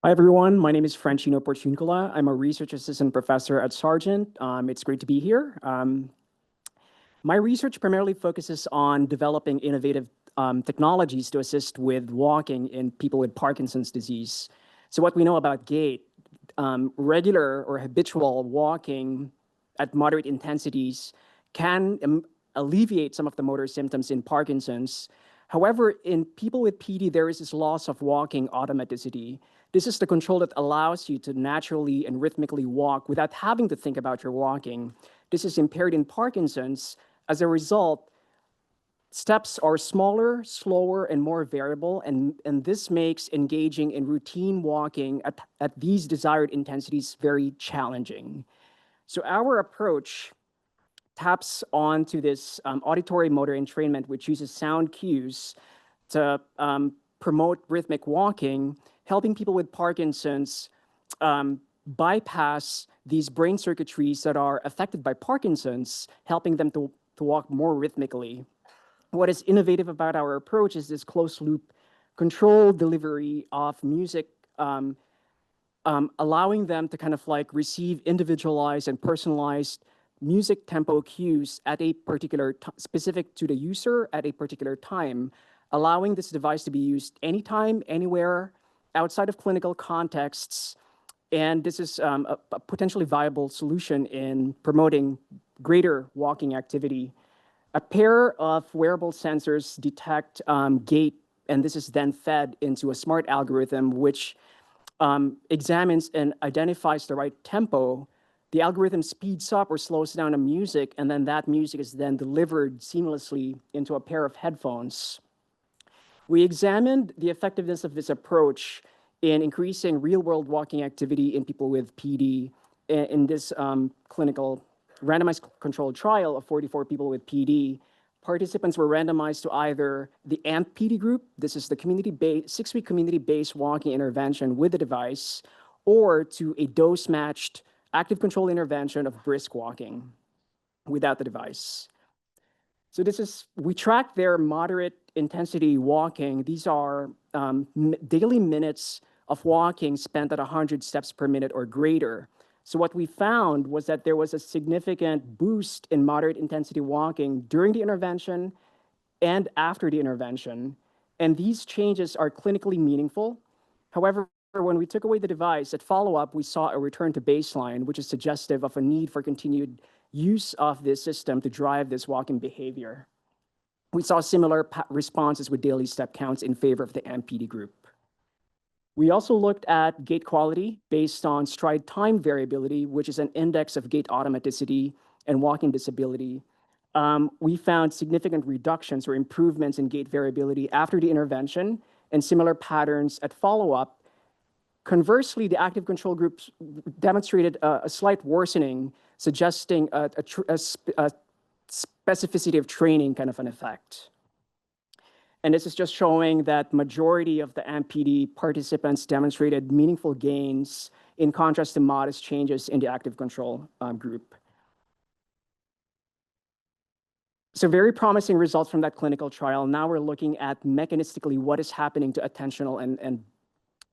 Hi, everyone. My name is Franchino Porciuncula. I'm a research assistant professor at Sargent. It's great to be here. My research primarily focuses on developing innovative technologies to assist with walking in people with Parkinson's disease. So what we know about gait, regular or habitual walking at moderate intensities can alleviate some of the motor symptoms in Parkinson's. However, in people with PD, there is this loss of walking automaticity. This is the control that allows you to naturally and rhythmically walk without having to think about your walking. This is impaired in Parkinson's. As a result, steps are smaller, slower, and more variable, and this makes engaging in routine walking at these desired intensities very challenging. So our approach taps onto this auditory motor entrainment, which uses sound cues to promote rhythmic walking, helping people with Parkinson's bypass these brain circuitries that are affected by Parkinson's, helping them to walk more rhythmically. What is innovative about our approach is this closed loop controlled delivery of music, allowing them to kind of like receive individualized and personalized music tempo cues at a particular specific to the user at a particular time, allowing this device to be used anytime, anywhere, outside of clinical contexts. And this is a potentially viable solution in promoting greater walking activity. A pair of wearable sensors detect gait, and this is then fed into a smart algorithm which examines and identifies the right tempo. The algorithm speeds up or slows down the music, and then that music is then delivered seamlessly into a pair of headphones. We examined the effectiveness of this approach in increasing real-world walking activity in people with PD in this clinical randomized controlled trial of 44 people with PD. Participants were randomized to either the AMP-PD group, this is the community-based, 6-week community-based walking intervention with the device, or to a dose-matched active control intervention of brisk walking without the device. So we track their moderate intensity walking. These are daily minutes of walking spent at 100 steps per minute or greater. So what we found was that there was a significant boost in moderate intensity walking during the intervention and after the intervention. And these changes are clinically meaningful. However, when we took away the device, at follow-up, we saw a return to baseline, which is suggestive of a need for continued use of this system to drive this walking behavior. We saw similar responses with daily step counts in favor of the AMP-PD group. We also looked at gait quality based on stride time variability, which is an index of gait automaticity and walking disability. We found significant reductions or improvements in gait variability after the intervention and similar patterns at follow-up. Conversely, the active control groups demonstrated a slight worsening, suggesting a specificity of training kind of an effect. And this is just showing that majority of the AMP-PD participants demonstrated meaningful gains in contrast to modest changes in the active control group. So very promising results from that clinical trial. Now we're looking at mechanistically what is happening to attentional and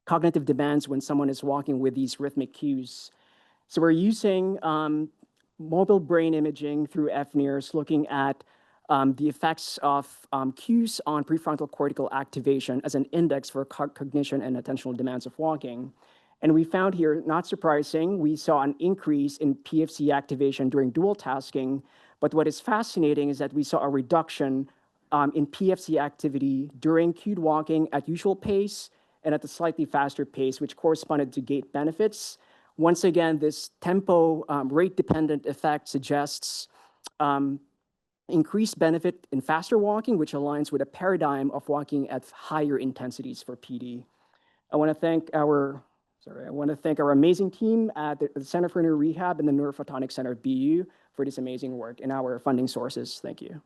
cognitive demands when someone is walking with these rhythmic cues. So we're using mobile brain imaging through FNIRS, looking at the effects of cues on prefrontal cortical activation as an index for cognition and attentional demands of walking. And we found here, not surprising, we saw an increase in PFC activation during dual tasking. But what is fascinating is that we saw a reduction in PFC activity during cued walking at usual pace and at a slightly faster pace, which corresponded to gait benefits. Once again, this tempo rate-dependent effect suggests increased benefit in faster walking, which aligns with a paradigm of walking at higher intensities for PD. I want to thank our amazing team at the Center for Neurorehab and the Neurophotonics Center at BU for this amazing work and our funding sources. Thank you.